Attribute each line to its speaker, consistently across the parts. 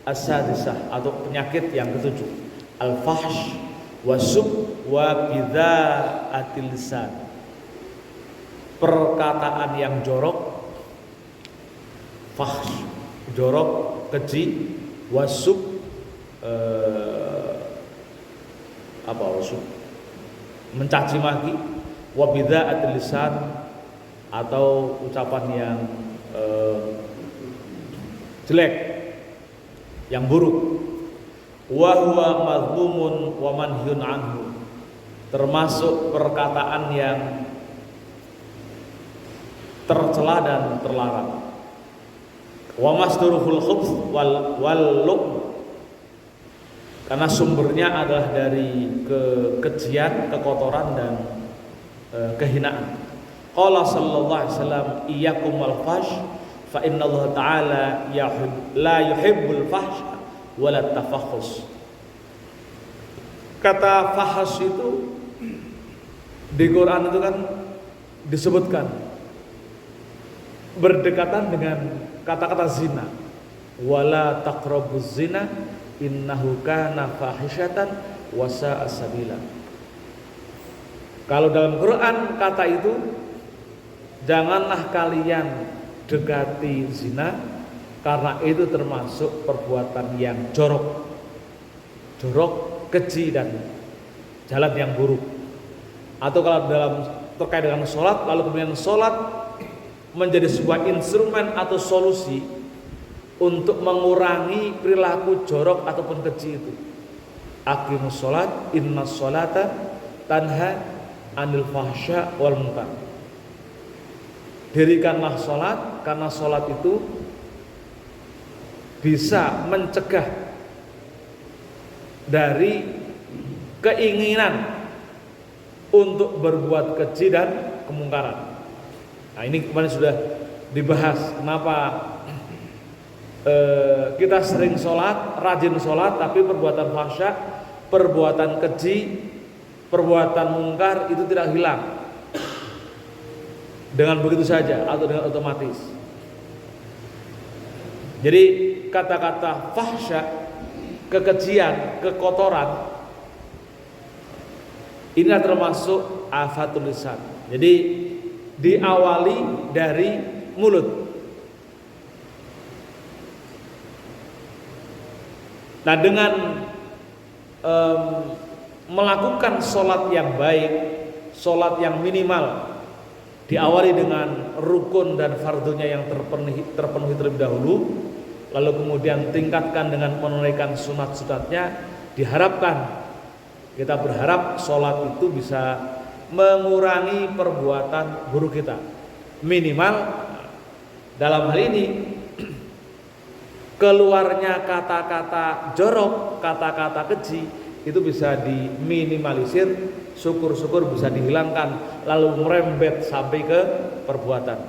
Speaker 1: as-sadisah atau penyakit yang ketujuh, al-fahsh wasub wa bidzaatil lisan. Perkataan yang jorok, fahsh, jorok, keji, wasub wasub, mencaci maki, wa bidzaatil lisan, atau ucapan yang jelek, yang buruk. Wa huwa madhmumun wa manhyun anhu, termasuk perkataan yang tercela dan terlarang. Wa masdaruhul khubth wal lu'm, karena sumbernya adalah dari kekejian, kekotoran dan kehinaan. Qala sallallahu alaihi wasallam, iyyakum wal fahsh fa innallaha ta'ala la yuhibbul fahsy wala tafakhus. Kata fahsh itu di Quran itu kan disebutkan berdekatan dengan kata-kata zina. Wala taqrabuz zina innahu kana fahisyatan wa sa'a sabila. Kalau dalam Quran kata itu, janganlah kalian dekati zina karena itu termasuk perbuatan yang jorok, keji dan jalan yang buruk. Atau kalau dalam terkait dengan sholat, lalu kemudian sholat menjadi sebuah instrumen atau solusi untuk mengurangi perilaku jorok ataupun keji itu. Aqimus sholat, innas sholata tanha anil fahsya wal munkar. Dirikanlah sholat, karena sholat itu bisa mencegah dari keinginan untuk berbuat keji dan kemungkaran. Nah, ini kemarin sudah dibahas kenapa kita sering sholat, rajin sholat, tapi perbuatan fahsya, perbuatan keji, perbuatan mungkar itu tidak hilang dengan begitu saja atau dengan otomatis. Jadi kata-kata fahsya, kekejian, kekotoran, inilah termasuk afatul lisan. Jadi diawali dari mulut. Nah, dengan melakukan sholat yang baik, sholat yang minimal, diawali dengan rukun dan fardunya yang terpenuhi terlebih dahulu, lalu kemudian tingkatkan dengan menunaikan sunat-sunatnya. Diharapkan, kita berharap sholat itu bisa mengurangi perbuatan buruk kita. Minimal dalam hal ini keluarnya kata-kata jorok, kata-kata keji itu bisa diminimalisir, syukur-syukur bisa dihilangkan, lalu merembet sampai ke perbuatan.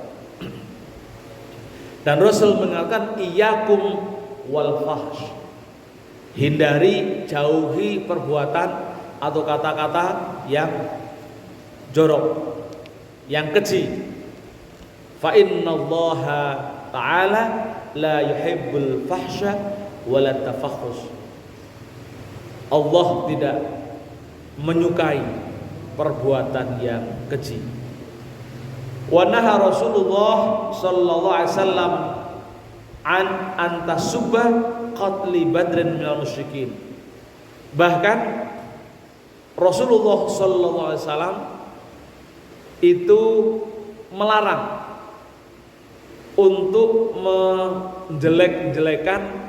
Speaker 1: Dan Rasul mengatakan iyyakum wal fahsh, hindari, jauhi perbuatan atau kata-kata yang jorok, yang keji. Fa innallaha ta'ala la yuhibbul fahsya wala tafakhus. Allah tidak menyukai perbuatan yang keji. Wa naha Rasulullah sallallahu alaihi wasallam an antasubba qatli badrin minal musyrikin. Bahkan Rasulullah sallallahu alaihi wasallam itu melarang untuk menjelek-jelekan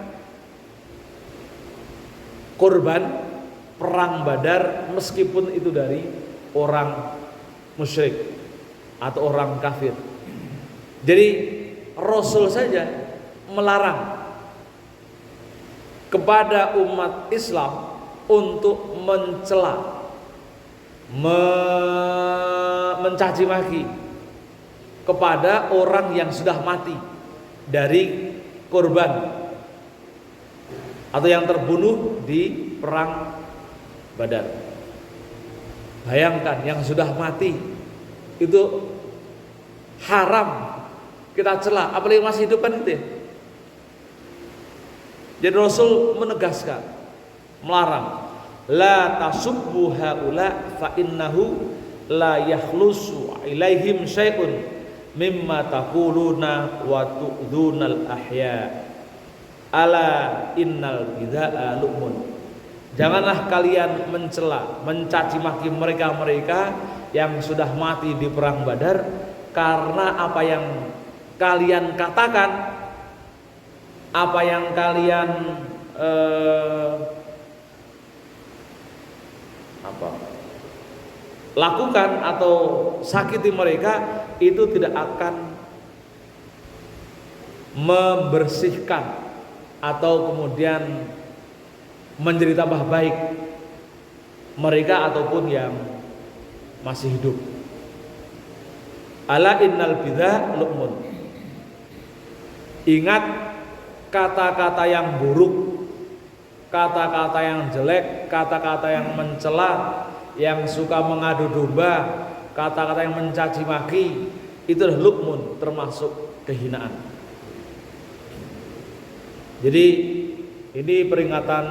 Speaker 1: korban perang Badar meskipun itu dari orang musyrik atau orang kafir. Jadi Rasul saja melarang kepada umat Islam untuk mencela, mencaci maki kepada orang yang sudah mati dari korban atau yang terbunuh di perang Badar. Bayangkan, yang sudah mati itu haram kita cela, apalagi masih hidup kan itu ya. Jadi Rasul menegaskan, melarang, la tasubbu haula fa innahu la yakhlusu ilaihim syai'un mimma taquluna wa tu'dzunal ahya ala innal bid'a lu'mun. Janganlah kalian mencela, mencaci maki mereka-mereka yang sudah mati di perang Badar, karena apa yang kalian katakan, apa yang kalian lakukan atau sakiti mereka, itu tidak akan membersihkan atau kemudian menjadi tambah baik mereka ataupun yang masih hidup. Ala innal bid'a lu'mun. Ingat, kata-kata yang buruk, kata-kata yang jelek, kata-kata yang mencela, yang suka mengadu domba, kata-kata yang mencaci maki, itu adalah lu'mun, termasuk kehinaan. Jadi ini peringatan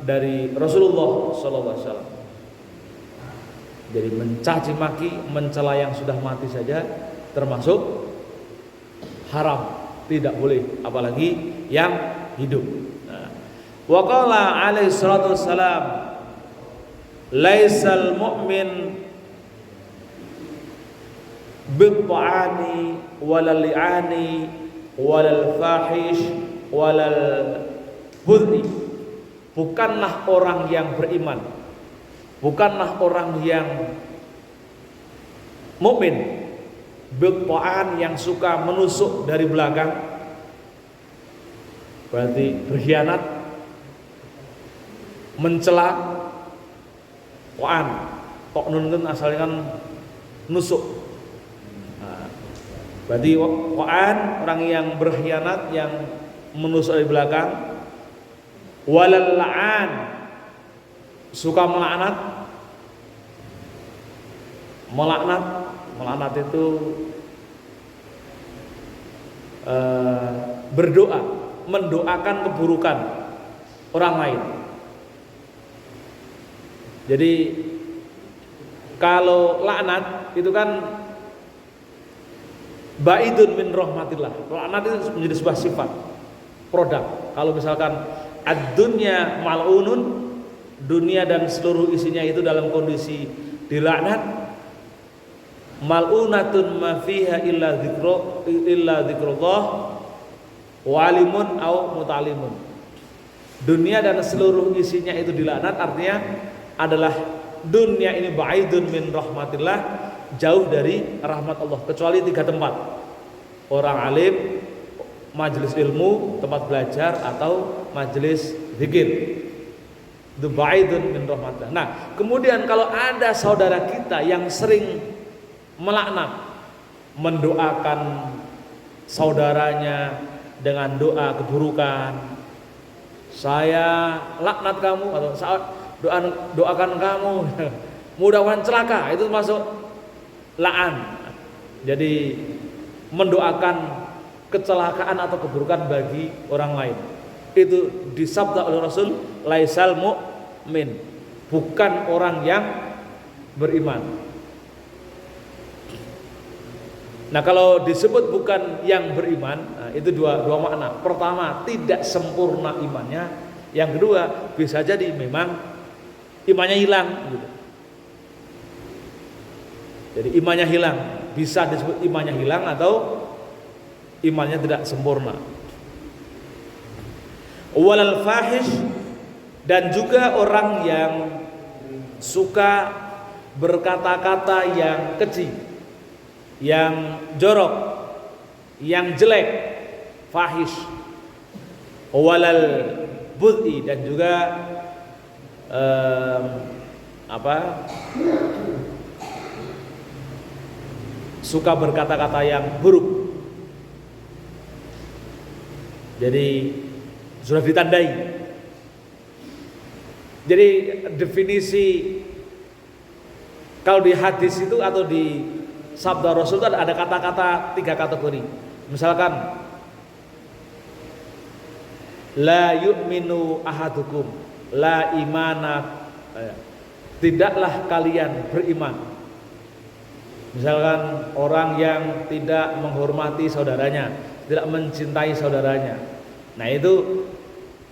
Speaker 1: dari Rasulullah SAW. Jadi mencaci maki, mencela yang sudah mati saja termasuk haram, tidak boleh, apalagi yang hidup. Wa qala alaihi salatu wassalam, laisal mu'min bitta'ani walal li'ani walal fahish walal budhi. Bukanlah orang yang beriman, bukanlah orang yang mukmin, bitta'an, yang suka menusuk dari belakang, berarti berkhianat, mencela. Ta'an, ta'nun kan asalnya kan nusuk. Nah, berarti ta'an, orang yang berkhianat, yang menusuk dari belakang. Walal la'an, suka melaknat. Melaknat itu berdoa, mendoakan keburukan orang lain. Jadi kalau laknat itu kan ba'idun min rahmatillah. Laknat itu menjadi sebuah sifat, produk. Kalau misalkan ad-dunya mal'unun, dunia dan seluruh isinya itu dalam kondisi dilaknat, mal'unatun ma fiha illa dzikrullah walimun au mutalimun. Dunia dan seluruh isinya itu dilaknat, artinya adalah dunia ini ba'idun min rahmatillah, jauh dari rahmat Allah, kecuali 3 tempat: orang alim, majelis ilmu, tempat belajar, atau majelis zikir. Itu ba'idun min rahmatillah. Nah, kemudian kalau ada saudara kita yang sering melaknat, mendoakan saudaranya dengan doa keburukan, saya laknat kamu, atau doakan kamu mudah-mudahan celaka, itu masuk la'an. Jadi mendoakan kecelakaan atau keburukan bagi orang lain, itu disabda oleh Rasul, laisal mu'min, bukan orang yang beriman. Nah, kalau disebut bukan yang beriman, nah, itu dua makna. Pertama, tidak sempurna imannya. Yang kedua, bisa jadi memang imannya hilang gitu. Jadi imannya hilang, bisa disebut imannya hilang atau imannya tidak sempurna. Walal fahish, dan juga orang yang suka berkata-kata yang keji, yang jorok, yang jelek, fahish. Walal budhi, dan juga suka berkata-kata yang buruk. Jadi sudah ditandai. Jadi definisi kalau di hadis itu atau di sabda Rasul itu ada kata-kata 3 kategori. Misalkan La yu'minu ahadukum, la imana, tidaklah kalian beriman. Misalkan orang yang tidak menghormati saudaranya, tidak mencintai saudaranya. Nah itu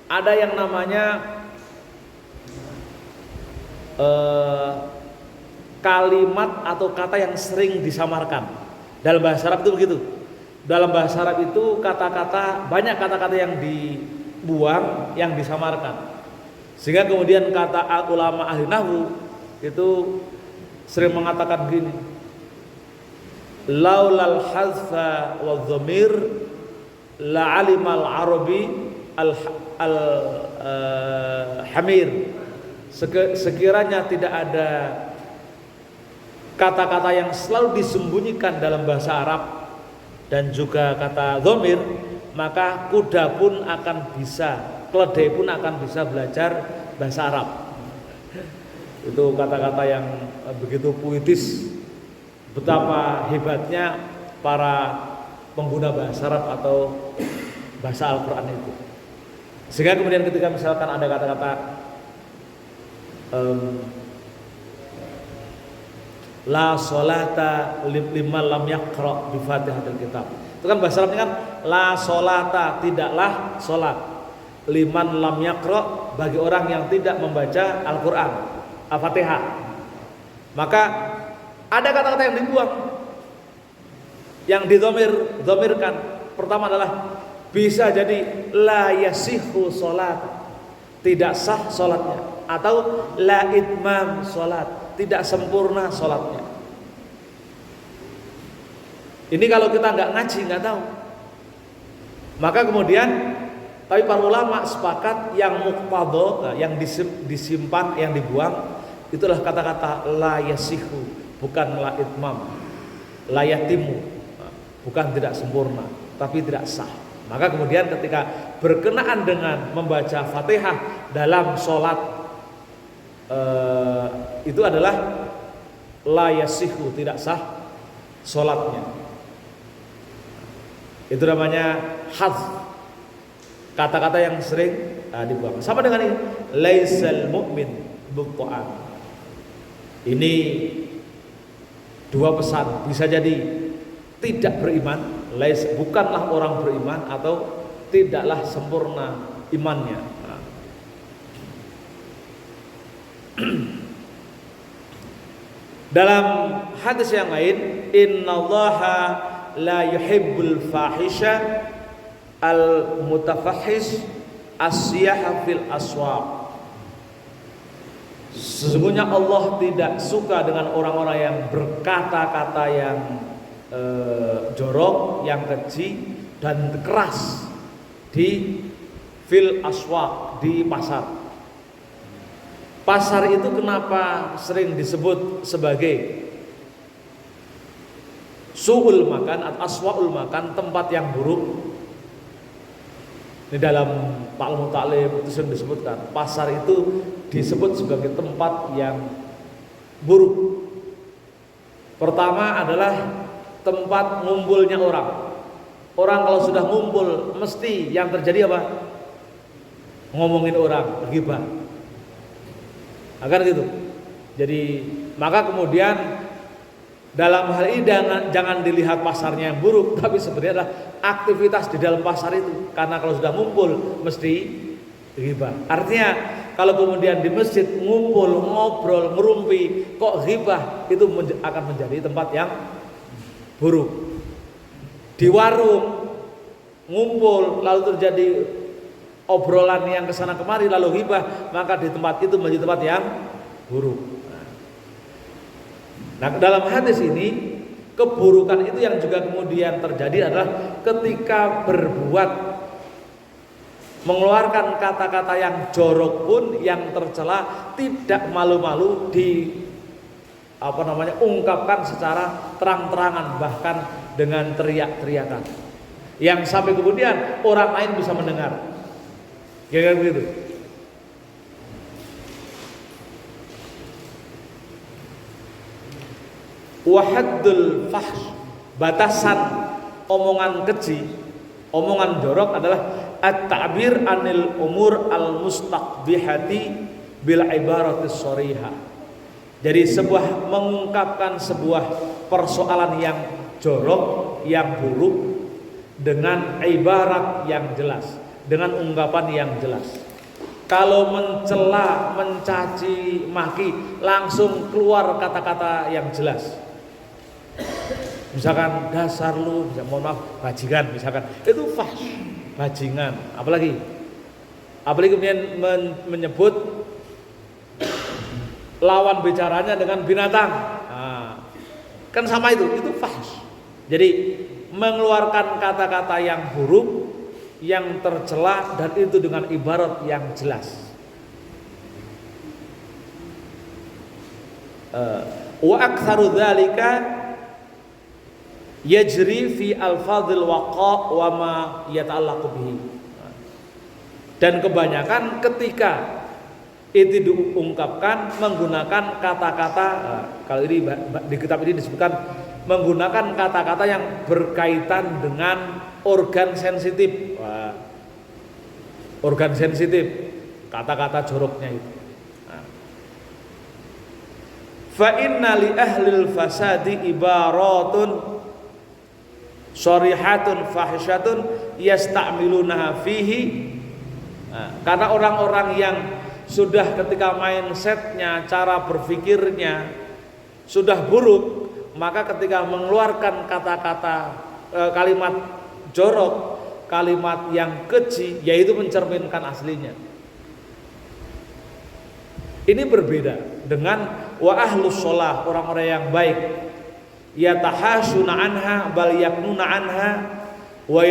Speaker 1: ada yang namanya kalimat atau kata yang sering disamarkan. Dalam bahasa Arab itu begitu. Dalam bahasa Arab itu kata-kata, banyak kata-kata yang dibuang, yang disamarkan. Sehingga kemudian kata ulama ahli nahwu itu sering mengatakan begini, laulal hadza wa dhamir la alimal arabi al hamir. Sekiranya tidak ada kata-kata yang selalu disembunyikan dalam bahasa Arab dan juga kata dhamir, maka kuda pun akan bisa, keledai pun akan bisa belajar bahasa Arab. Itu kata-kata yang begitu puitis, betapa hebatnya para pengguna bahasa Arab atau bahasa Al-Quran itu. Sehingga kemudian ketika misalkan ada kata-kata la sholata liman lam yaqra bi Fatihatil Kitab. Itu kan bahasa Arabnya kan la sholata, tidaklah sholat, liman lam yaqra, bagi orang yang tidak membaca Al-Qur'an, Al-Fatihah. Maka ada kata-kata yang dibuang, yang didhamirkan. Pertama adalah bisa jadi la yasihu sholat, tidak sah sholatnya, atau la itmam sholat, tidak sempurna sholatnya. Ini kalau kita nggak ngaji nggak tahu. Maka kemudian, tapi para ulama sepakat yang muqtadha, yang disimpan, yang dibuang, itulah kata-kata la yasihu, bukan la itmam, la yatimu, bukan tidak sempurna, tapi tidak sah. Maka kemudian ketika berkenaan dengan membaca Fatihah dalam sholat, itu adalah la yasihu, tidak sah sholatnya. Itu namanya hadz, kata-kata yang sering dibuang. Sama dengan ini, laisal mu'min buqa'an. Ini dua pesan, bisa jadi tidak beriman, bukanlah orang beriman, atau tidaklah sempurna imannya. Dalam hadis yang lain, innallaha la yuhibbul fahisha al mutafahhish asyaha fil aswaq. Sesungguhnya Allah tidak suka dengan orang-orang yang berkata-kata yang jorok, yang keji dan keras di fil aswaq, di pasar. Pasar itu kenapa sering disebut sebagai su'ul makan atau aswa'ul makan, tempat yang buruk? Ini dalam Ta'al Muta'alib itu sering disebutkan, pasar itu disebut sebagai tempat yang buruk. Pertama adalah tempat ngumpulnya orang. Orang kalau sudah ngumpul, mesti yang terjadi apa? Ngomongin orang, bergibah. Akan gitu. Jadi maka kemudian dalam hal ini jangan dilihat pasarnya yang buruk, tapi sebenarnya adalah aktivitas di dalam pasar itu. Karena kalau sudah ngumpul mesti ghibah. Artinya kalau kemudian di masjid ngumpul, ngobrol, ngerumpi, kok ghibah, itu akan menjadi tempat yang buruk. Di warung ngumpul lalu terjadi obrolan yang kesana kemari lalu ghibah, maka di tempat itu menjadi tempat yang buruk. Nah, dalam hadis ini keburukan itu yang juga kemudian terjadi adalah ketika berbuat, mengeluarkan kata-kata yang jorok pun, yang tercela, tidak malu-malu ungkapkan secara terang-terangan, bahkan dengan teriak-teriakan, yang sampai kemudian orang lain bisa mendengar. Kira-kira begitu. Wahaddul fahsh, batasan omongan keji, omongan jorok adalah at-ta'bir anil umur al-mustaqbihati bil ibaratis shariha. Jadi mengungkapkan sebuah persoalan yang jorok, yang buruk dengan ibarat yang jelas, dengan ungkapan yang jelas. Kalau mencela, mencaci, maki, langsung keluar kata-kata yang jelas. Misalkan dasar lu, mohon maaf, bajingan misalkan. Itu fahsy, bajingan. Apalagi kemudian menyebut lawan bicaranya dengan binatang. Nah, kan sama itu fahsy. Jadi mengeluarkan kata-kata yang buruk, yang tercela, dan itu dengan ibarat yang jelas. Wa aktsaru dzalika yajri fi alfadhil waqa wa ma yata'allaqu bihi. Dan kebanyakan ketika itu diungkapkan menggunakan kata-kata, kalau ini di kitab ini disebutkan menggunakan kata-kata yang berkaitan dengan organ sensitif. Organ sensitif, kata-kata joroknya itu. Fa inna li ahlil fasadi ibaratun sharihatun fahisyatun yasta'milunaha fihi. Karena orang-orang yang sudah ketika mindsetnya, cara berpikirnya sudah buruk, maka ketika mengeluarkan kata-kata kalimat jorok, kalimat yang keji, yaitu mencerminkan aslinya. Ini berbeda dengan wa ahlus sholah, orang-orang yang baik, yatahashuna anha bal yaknuna anha wa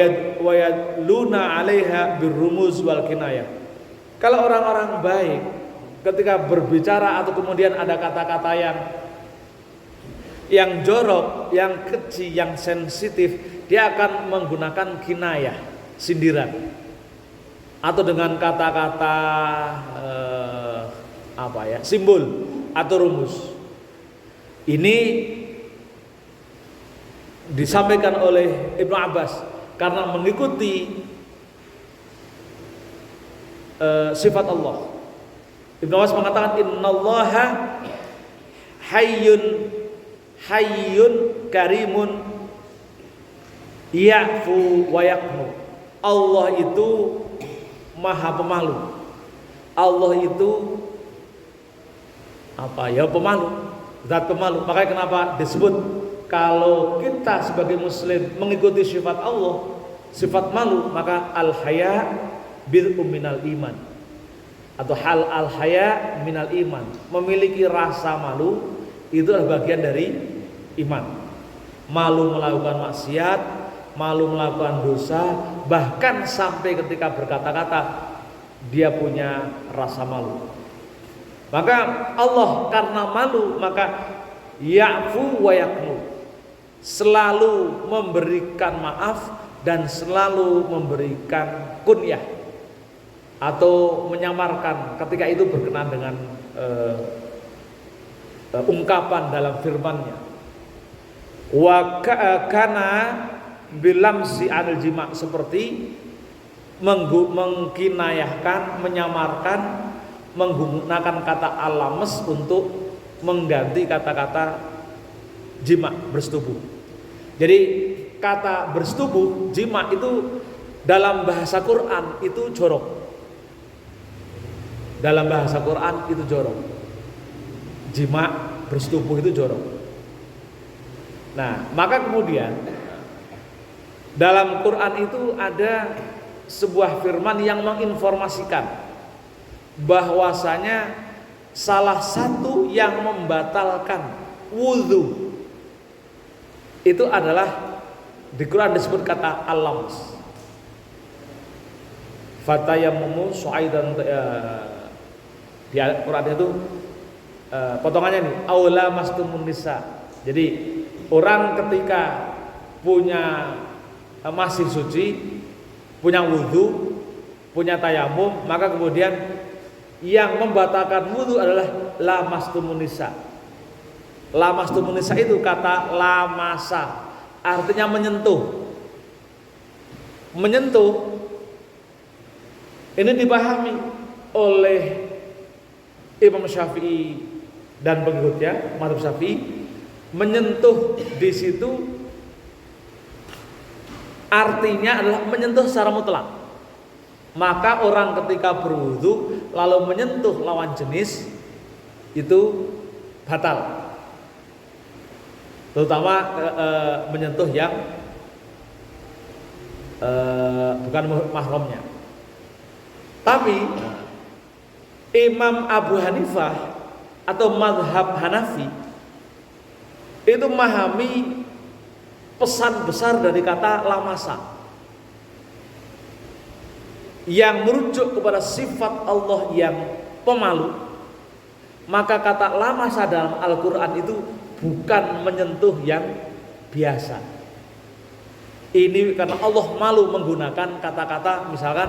Speaker 1: yadluna 'alaiha birrumuz wal kinayah. Kalau orang-orang baik ketika berbicara atau kemudian ada kata-kata yang jorok, yang keji, yang sensitif, dia akan menggunakan kinayah, sindiran, atau dengan kata-kata simbol atau rumus. Ini disampaikan oleh Ibnu Abbas karena mengikuti sifat Allah. Ibnu Abbas mengatakan innallaha hayyun karimun ya'fu wa yaqnu. Allah itu maha pemalu. Allah itu pemalu, zat pemalu. Makanya kenapa disebut kalau kita sebagai muslim mengikuti sifat Allah, sifat malu, maka al-haya bil minal iman, atau hal al-haya minal iman, memiliki rasa malu itu adalah bagian dari iman. Malu melakukan maksiat, malu melakukan dosa, bahkan sampai ketika berkata-kata dia punya rasa malu. Maka Allah karena malu, maka ya'fu wa yaqnu, selalu memberikan maaf dan selalu memberikan kunyah atau menyamarkan ketika itu berkenaan dengan ungkapan dalam firman-Nya. Wa kana bilamsi anil jima', seperti mengkinayahkan, menyamarkan, menggunakan kata alames untuk mengganti kata-kata jima, bersetubuh. Jadi kata bersetubuh, jima itu dalam bahasa Quran itu jorok. Dalam bahasa Quran itu jorok. Jima, bersetubuh itu jorok. Nah, maka kemudian dalam Quran itu ada sebuah firman yang menginformasikan bahwasanya salah satu yang membatalkan wudhu itu adalah, di Quran disebut kata al-lams. Fatayammumu su'aidan, di Quran itu potongannya nih, aula mastumun nisa. Jadi orang ketika masih suci, punya wudhu, punya tayamum, maka kemudian yang membatalkan wudhu adalah lamastumun nisa. Lamastumun nisa itu kata lamasa, artinya menyentuh. Menyentuh Ini dipahami oleh Imam Syafi'i dan pengikutnya, mazhab Syafi'i. Menyentuh di situ artinya adalah menyentuh secara mutlak. Maka orang ketika berwudu lalu menyentuh lawan jenis itu batal. Terutama menyentuh yang bukan mahramnya. Tapi Imam Abu Hanifah atau mazhab Hanafi itu memahami pesan besar dari kata lamasa yang merujuk kepada sifat Allah yang pemalu. Maka kata lamasa dalam Al-Quran itu bukan menyentuh yang biasa. Ini karena Allah malu menggunakan kata-kata misalkan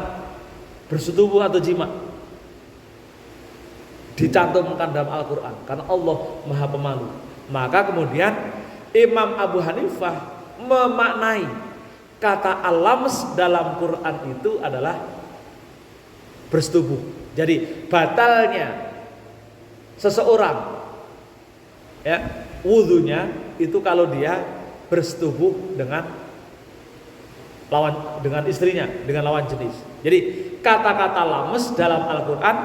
Speaker 1: bersetubuh atau jima, dicantumkan dalam Al-Quran karena Allah maha pemalu. Maka kemudian Imam Abu Hanifah memaknai kata al-lams dalam Quran itu adalah bersetubuh. Jadi batalnya seseorang ya wudunya itu kalau dia bersetubuh dengan istrinya, dengan lawan jenis. Jadi kata-kata lames dalam Al-Quran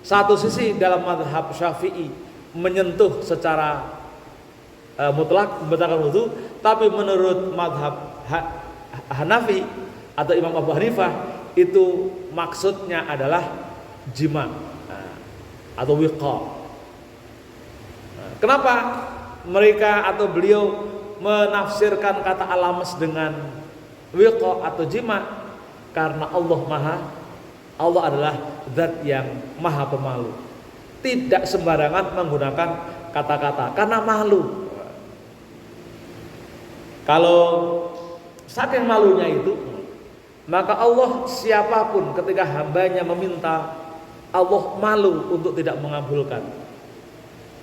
Speaker 1: satu sisi dalam mazhab Syafi'i menyentuh secara mutlak membatalkan wudu, tapi menurut mazhab Hanafi atau Imam Abu Hanifah itu maksudnya adalah jima atau wiqa. Kenapa mereka atau beliau menafsirkan kata alamas dengan wiqa atau jima? Karena Allah adalah zat yang maha pemalu. Tidak sembarangan menggunakan kata-kata karena malu. Kalau saking malunya itu, maka Allah siapapun ketika hambanya meminta, Allah malu untuk tidak mengabulkan.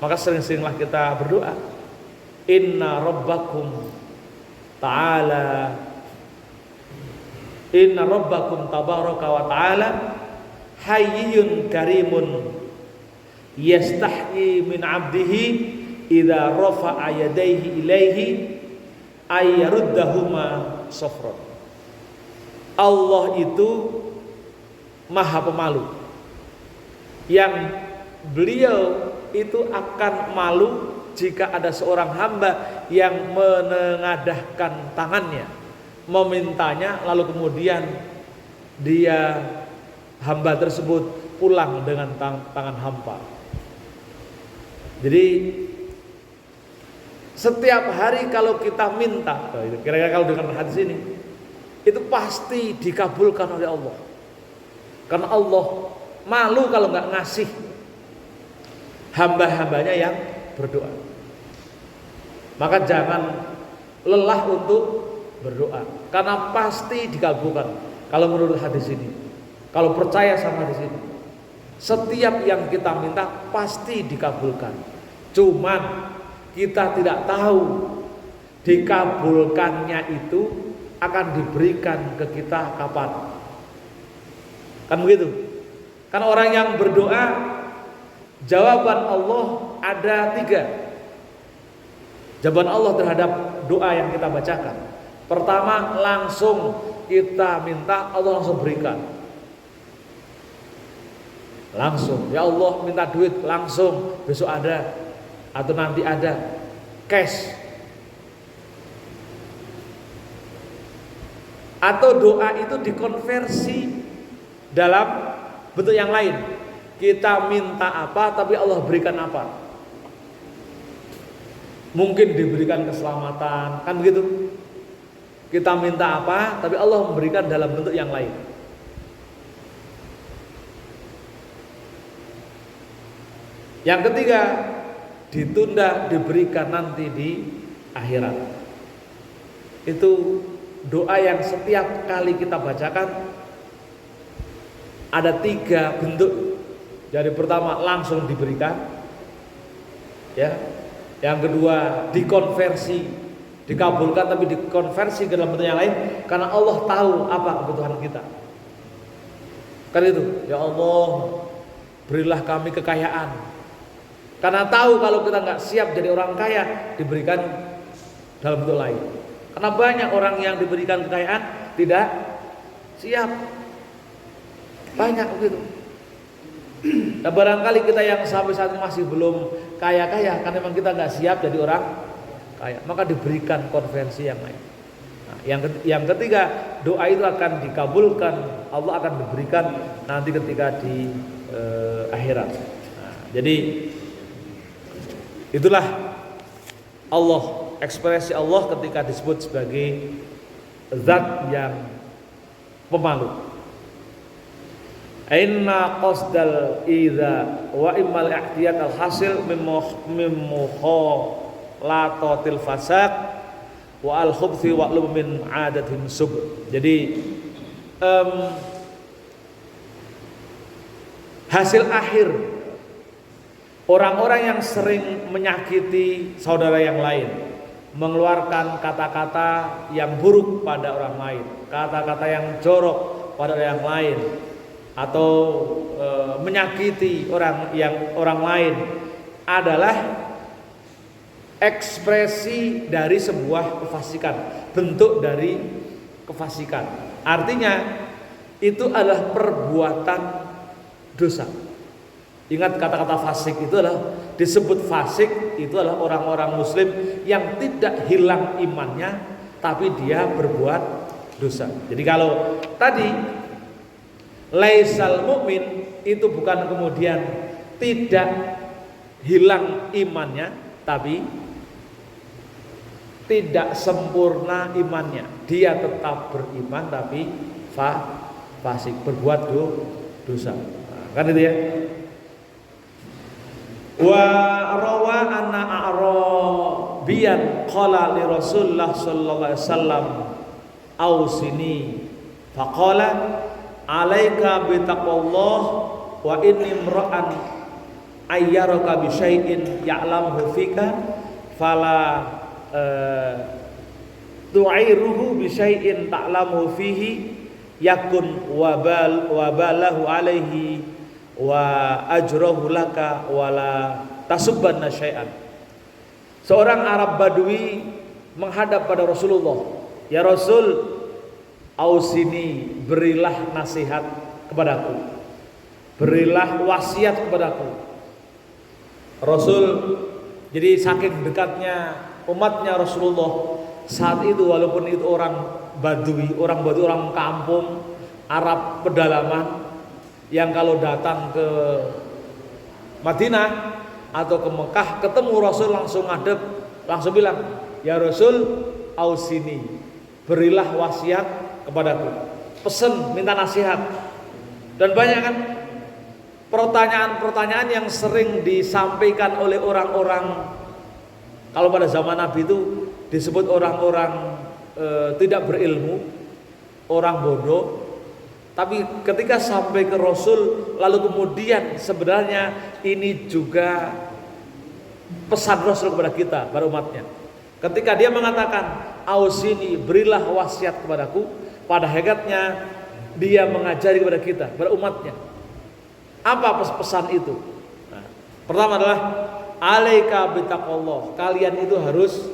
Speaker 1: Maka sering-seringlah kita berdoa, Inna rabbakum ta'ala, Inna rabbakum tabaraka wa ta'ala hayyun karimun yastahyi min abdihi idza rafa'a yadayhi ilaihi ayyaruddahuma safran. Allah itu maha pemalu, yang beliau itu akan malu jika ada seorang hamba yang menengadahkan tangannya memintanya, lalu kemudian dia hamba tersebut pulang dengan tangan hampa. Jadi setiap hari kalau kita minta, kira-kira kalau dengan hadis ini, itu pasti dikabulkan oleh Allah. Karena Allah malu kalau nggak ngasih hamba-hambanya yang berdoa. Maka jangan lelah untuk berdoa, karena pasti dikabulkan. Kalau menurut hadis ini, kalau percaya sama hadis ini, setiap yang kita minta pasti dikabulkan. Cuman kita tidak tahu dikabulkannya itu akan diberikan ke kita kapan. Kan begitu? Kan orang yang berdoa, jawaban Allah ada 3. Jawaban Allah terhadap doa yang kita bacakan. Pertama, langsung kita minta, Allah langsung berikan. Langsung, ya Allah minta duit, langsung besok ada atau nanti ada, cash. Atau doa itu dikonversi dalam bentuk yang lain. Kita minta apa tapi Allah berikan apa. Mungkin diberikan keselamatan, kan begitu. Kita minta apa tapi Allah memberikan dalam bentuk yang lain. Yang ketiga, ditunda diberikan nanti di akhirat. Itu doa yang setiap kali kita bacakan ada 3 bentuk. Jadi pertama langsung diberikan, ya. Yang kedua dikonversi, dikabulkan tapi dikonversi ke dalam bentuk yang lain karena Allah tahu apa kebutuhan kita. Kan itu, ya Allah, berilah kami kekayaan. Karena tahu kalau kita nggak siap jadi orang kaya, diberikan dalam bentuk lain. Karena banyak orang yang diberikan kekayaan tidak siap. Banyak begitu. Nah, barangkali kita yang sampai saat ini masih belum kaya-kaya karena memang kita nggak siap jadi orang kaya, maka diberikan konvensi yang lain. Nah, yang ketiga, doa itu akan dikabulkan, Allah akan diberikan nanti ketika di akhirat. Nah, jadi itulah Allah, ekspresi Allah ketika disebut sebagai zat yang pemalu. Inna qasdal idza wa immal ihtiyat al hasil latotil fasad wa al khubthi wa min adatin sub. Jadi hasil akhir orang-orang yang sering menyakiti saudara yang lain, mengeluarkan kata-kata yang buruk pada orang lain, kata-kata yang jorok pada orang lain, atau menyakiti orang lain adalah ekspresi dari sebuah kefasikan, bentuk dari kefasikan. Artinya itu adalah perbuatan dosa. Ingat kata-kata fasik itu adalah disebut fasik itu adalah orang-orang muslim yang tidak hilang imannya tapi dia berbuat dosa. Jadi kalau tadi laisal mukmin itu bukan kemudian tidak hilang imannya, tapi tidak sempurna imannya. Dia tetap beriman tapi fasik, berbuat dosa. Nah, kan itu ya. Wa rawa anna a'rabiyan qala li Rasulullah sallallahu alaihi wasallam ausini faqala alaika bitaqwallah wa inni imra'an ayyaraka bi syai'in ya'lamuhu fika fala tu'iruhu bi syai'in ta'lamuhu fihi yakun wabalahu alaihi wa ajrahu laka wala tasubbanna syai'an. Seorang Arab Badui menghadap pada Rasulullah, ya Rasul, ausini, berilah nasihat kepadaku, berilah wasiat kepadaku. Rasul, jadi saking dekatnya umatnya Rasulullah saat itu, walaupun itu orang Badui, orang kampung Arab pedalaman yang kalau datang ke Madinah atau ke Mekah ketemu Rasul langsung ngadep, langsung bilang, ya Rasul, ausini, berilah wasiat kepadaku, pesen, minta nasihat. Dan banyak kan pertanyaan-pertanyaan yang sering disampaikan oleh orang-orang, kalau pada zaman Nabi itu disebut orang-orang tidak berilmu, orang bodoh. Tapi ketika sampai ke Rasul, lalu kemudian sebenarnya ini juga pesan Rasul kepada kita, para umatnya. Ketika dia mengatakan ausini, berilah wasiat kepadaku, pada hakikatnya dia mengajari kepada kita, kepada umatnya. Apa pesan itu? Nah, pertama adalah alaika bitaqwallah, kalian itu harus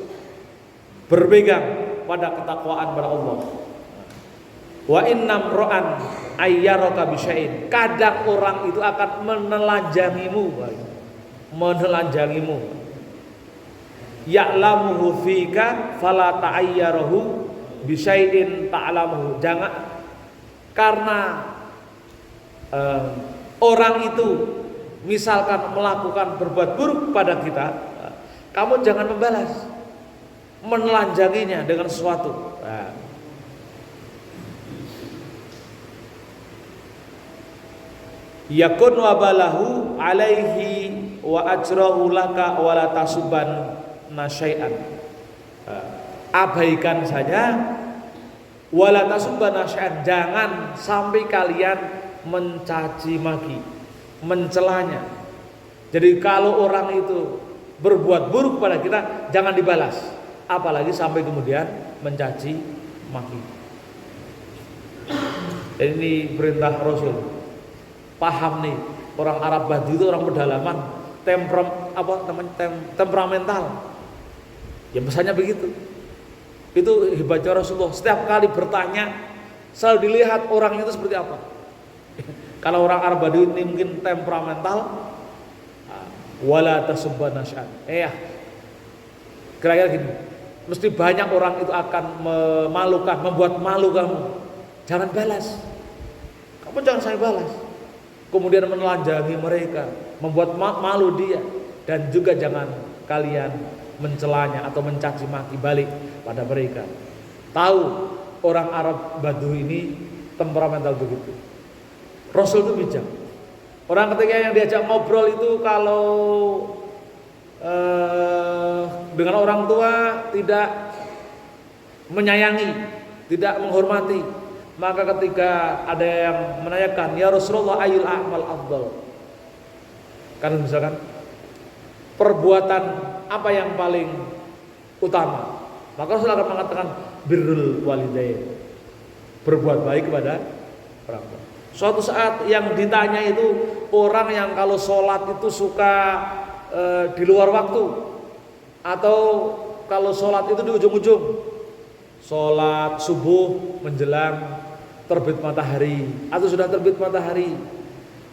Speaker 1: berpegang pada ketakwaan kepada Allah. Wa innam ra'an ayyaraka bisya'in, kadang orang itu akan menelanjangimu. Ya'lamuhu fika fala ta'ayyarahu bisyai'in ta'lamuhu. Jangan karena orang itu misalkan melakukan berbuat buruk pada kita, kamu jangan membalas, menelanjanginya dengan sesuatu. Yakun wabalahu alaihi wa ajrahu laka wa la tasuban nasyai'an. Abaikan saja, wala tasubban nasyai'an, jangan sampai kalian mencaci maki, mencelanya. Jadi kalau orang itu berbuat buruk pada kita, jangan dibalas, apalagi sampai kemudian mencaci maki. Jadi ini perintah Rasul. paham nih, orang Arab Badui itu orang pedalaman, temperamental. Ya misalnya begitu. Itu hebatnya Rasulullah. Setiap kali bertanya selalu dilihat orang itu seperti apa. Kalau orang Arab Badui ini mungkin temperamental, wala tasubban nasy'an. Kira-kira gini. Mesti banyak orang itu akan memalukan, membuat malu kamu. Jangan balas. Kamu jangan saya balas. Kemudian menelanjangi mereka, membuat malu dia, dan juga jangan kalian mencelanya atau mencaci maki balik pada mereka. Tahu orang Arab Badui ini temperamental begitu. Rasul itu bijak. Orang ketika yang diajak ngobrol itu kalau dengan orang tua tidak menyayangi, tidak menghormati, maka ketika ada yang menanyakan, ya Rasulullah ayul a'mal afdal, kan misalkan perbuatan apa yang paling utama, maka Rasul akan mengatakan birrul walidain, berbuat baik kepada orang tua. Suatu saat yang ditanya itu orang yang kalau sholat itu suka di luar waktu, atau kalau sholat itu di ujung-ujung, sholat subuh menjelang terbit matahari atau sudah terbit matahari,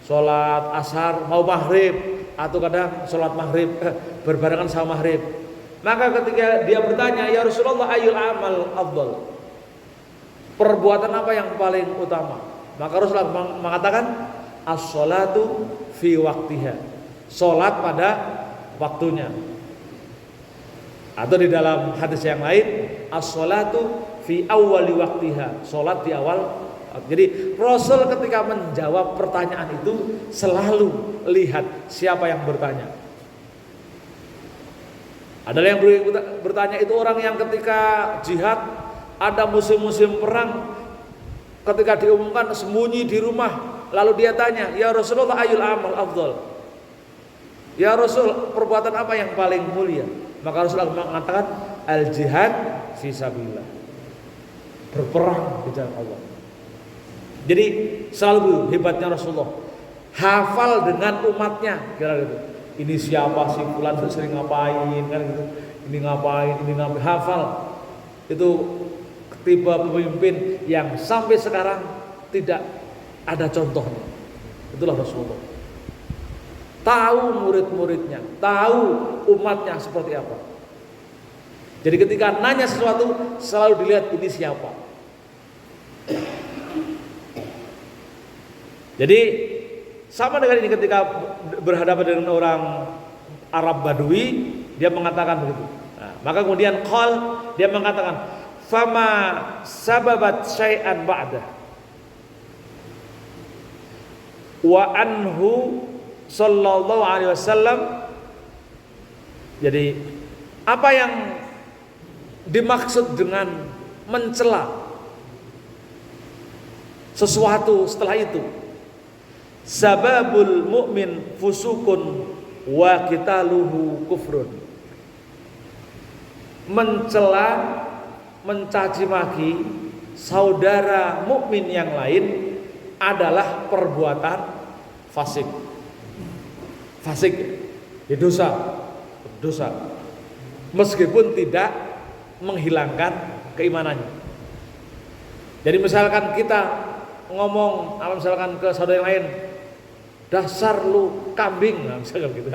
Speaker 1: sholat asar mau maghrib, atau kadang sholat maghrib berbarengan sama maghrib. Maka ketika dia bertanya, ya Rasulullah ayul amal afdal, perbuatan apa yang paling utama, maka Rasulullah mengatakan as-sholatu fi waktiha, sholat pada waktunya. Atau di dalam hadis yang lain, as-sholatu fi awwali waktiha, sholat di awal. Jadi Rasul ketika menjawab pertanyaan itu selalu lihat siapa yang bertanya. Adalah yang bertanya itu orang yang ketika jihad, ada musim-musim perang, ketika diumumkan sembunyi di rumah, lalu dia tanya, ya Rasulullah ayul amal afdal, ya Rasul perbuatan apa yang paling mulia? Maka Rasulullah mengatakan al jihad fi sabilillah, berperang di jalan Allah. Jadi selalu hebatnya Rasulullah, hafal dengan umatnya, kira gitu. Ini siapa sih, fulan sering ngapain kan gitu. Ini ngapain, hafal. Itu tipe pemimpin yang sampai sekarang tidak ada contohnya. Itulah Rasulullah. Tahu murid-muridnya, tahu umatnya seperti apa. Jadi ketika nanya sesuatu selalu dilihat ini siapa. Jadi sama dengan ini, ketika berhadapan dengan orang Arab Badui, dia mengatakan begitu. Nah, maka kemudian dia mengatakan, fama sababat syai'an ba'dah wa anhu sallallahu alaihi wasallam. Jadi apa yang dimaksud dengan mencela sesuatu setelah itu? Sababul mu'min fusukun wa qitaluhu kufrun. Mencela, mencaci maki saudara mukmin yang lain adalah perbuatan fasik. Fasik, ya dosa. Meskipun tidak menghilangkan keimanannya. Jadi misalkan kita ngomong, misalkan ke saudara yang lain, dasar lu kambing, misalkan gitu.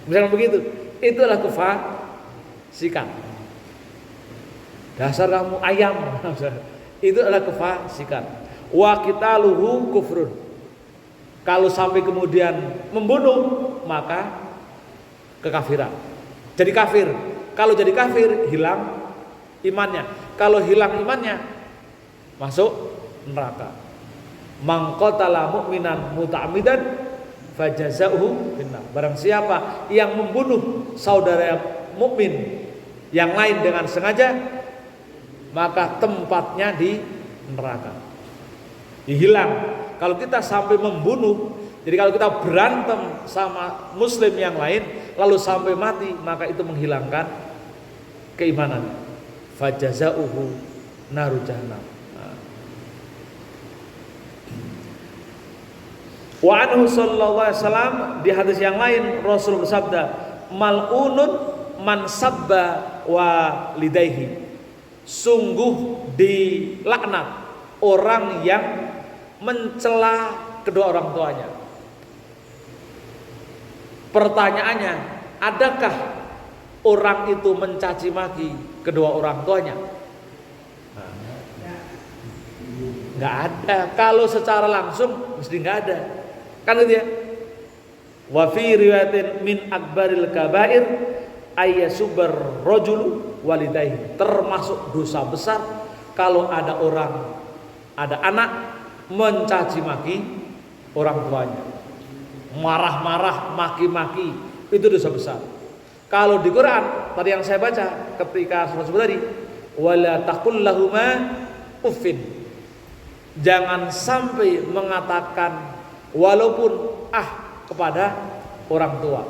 Speaker 1: Misalkan begitu, itu adalah kefasikan. Dasar kamu ayam, itu adalah kefasikan. Wa qitaluhu kufrun. Kalau sampai kemudian membunuh, maka kekafiran. Jadi kafir. Kalau jadi kafir, hilang imannya. Kalau hilang imannya, masuk neraka. Man qatala mu'minan muta'ammidan fajazauhu finnar. Barang siapa yang membunuh saudara mukmin yang lain dengan sengaja, maka tempatnya di neraka. Dihilang. Kalau kita sampai membunuh, jadi kalau kita berantem sama muslim yang lain lalu sampai mati, maka itu menghilangkan keimanan. Fajazauhu naru jahannam. Wa anhu sallallahu alaihi wasallam, di hadis yang lain Rasul bersabda, mal'unun man sabba walidayhi. Sungguh dilaknat orang yang mencela kedua orang tuanya. Pertanyaannya, adakah orang itu mencaci maki kedua orang tuanya? Nggak ada. Kalau secara langsung mesti nggak ada. Kan itu ya. Wa fi riwayatin min akbaril kabair ayyasubar rajulu walidayhi. Termasuk dosa besar kalau ada anak mencaci maki orang tuanya. Marah-marah, maki-maki, itu dosa besar. Kalau di Quran tadi yang saya baca ketika surat tadi, wala taqul lahuma uffin. Jangan sampai mengatakan walaupun kepada orang tua.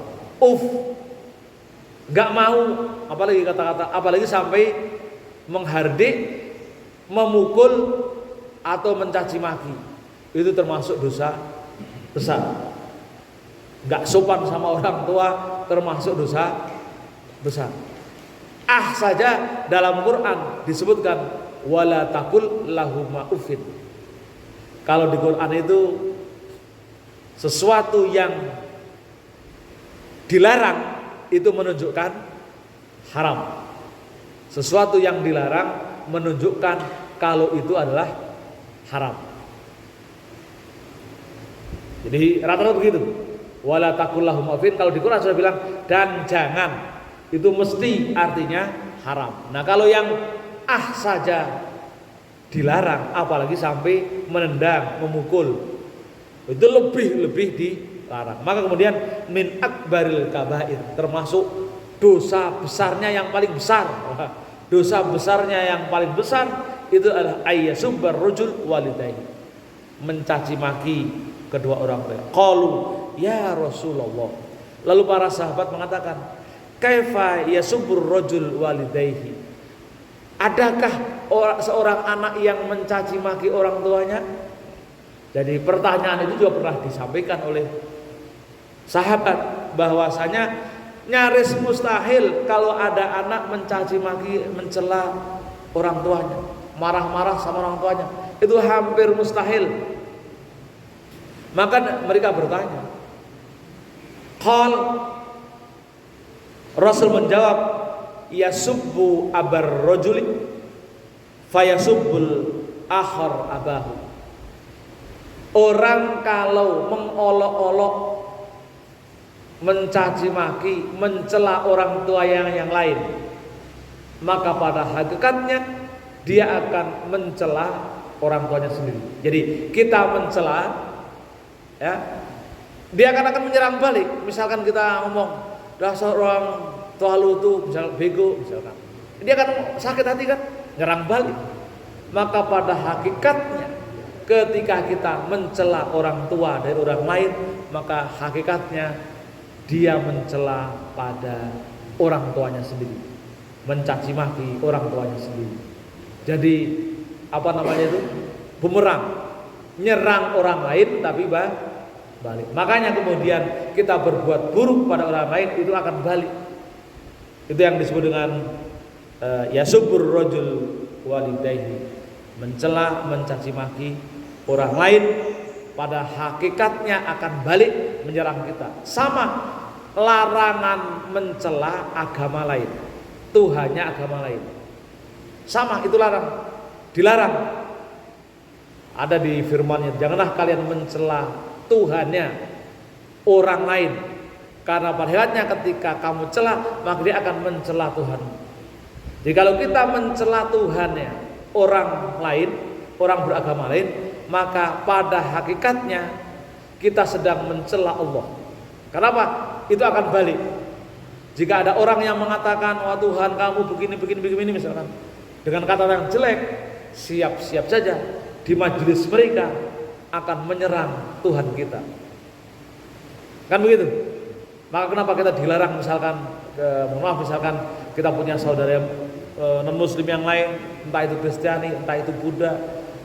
Speaker 1: Gak mau, apalagi kata-kata, apalagi sampai menghardik, memukul atau mencaci maki. Itu termasuk dosa besar. Gak sopan sama orang tua termasuk dosa besar. Saja dalam Quran disebutkan wala taqul lahuma uffin. Kalau di Quran itu sesuatu yang dilarang itu menunjukkan haram. Sesuatu yang dilarang menunjukkan kalau itu adalah haram. Jadi rata-rata begitu. Wala taqul lahum uffin, kalau di Quran sudah bilang dan jangan, itu mesti artinya haram. Nah, kalau yang saja dilarang, apalagi sampai menendang, memukul, itu lebih dilarang. Maka kemudian min akbaril kabair, termasuk dosa besarnya yang paling besar. Dosa besarnya yang paling besar itu adalah ayyasubbar rajul walidayhi, mencaci maki kedua orang tua. Qalu ya Rasulullah. Lalu para sahabat mengatakan, kaifa yasubbur rajul walidayhi? Adakah seorang anak yang mencaci maki orang tuanya? Jadi pertanyaan itu juga pernah disampaikan oleh sahabat, bahwasanya nyaris mustahil kalau ada anak mencaci maki, mencela orang tuanya, marah-marah sama orang tuanya. Itu hampir mustahil. Maka mereka bertanya, qal, Rasul menjawab, yasubbu abar rajuli fayasubbul akhar abahu. Orang kalau mengolok-olok, mencaci maki, mencela orang tua yang lain, maka pada hakikatnya dia akan mencela orang tuanya sendiri. Jadi kita mencela, ya, dia akan menyerang balik. Misalkan kita ngomong dasar orang tua lu tuh misal bego misalkan, dia akan sakit hati kan, nyerang balik. Maka pada hakikatnya ketika kita mencela orang tua dari orang lain, maka hakikatnya dia mencela pada orang tuanya sendiri, mencaci maki orang tuanya sendiri. Jadi apa namanya itu, bumerang, nyerang orang lain tapi balik. Makanya kemudian kita berbuat buruk pada orang lain, itu akan balik. Itu yang disebut dengan yasubbur rajul walidayhi, mencela, mencaci maki orang lain, pada hakikatnya akan balik menyerang kita. Sama larangan mencela agama lain, Tuhannya agama lain, sama itu dilarang. Ada di firman-Nya, janganlah kalian mencela Tuhannya orang lain, karena pada hakikatnya ketika kamu celah, maka dia akan mencela Tuhan. Jadi kalau kita mencela Tuhannya orang lain, orang beragama lain, maka pada hakikatnya kita sedang mencela Allah. Kenapa? Itu akan balik. Jika ada orang yang mengatakan, wah Tuhan kamu begini misalkan, dengan kata yang jelek, siap-siap saja di majelis mereka akan menyerang Tuhan kita. Kan begitu? Maka kenapa kita dilarang misalkan, misalkan kita punya saudara non muslim yang lain, entah itu Kristiani, entah itu Buddha,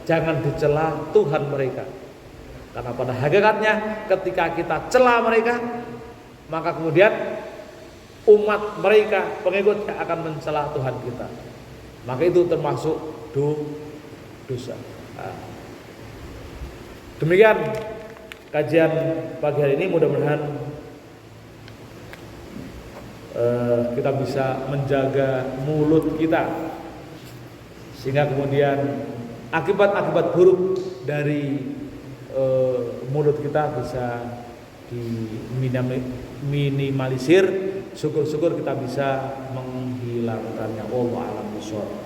Speaker 1: jangan dicela Tuhan mereka. Karena pada hakikatnya ketika kita cela mereka, maka kemudian umat mereka, pengikutnya akan mencela Tuhan kita. Maka itu termasuk dosa. Nah, demikian kajian pagi hari ini, mudah-mudahan kita bisa menjaga mulut kita, sehingga kemudian akibat-akibat buruk dari mulut kita bisa diminimalisir. Syukur-syukur kita bisa menghilangkannya. Wallahu a'lam bishawab.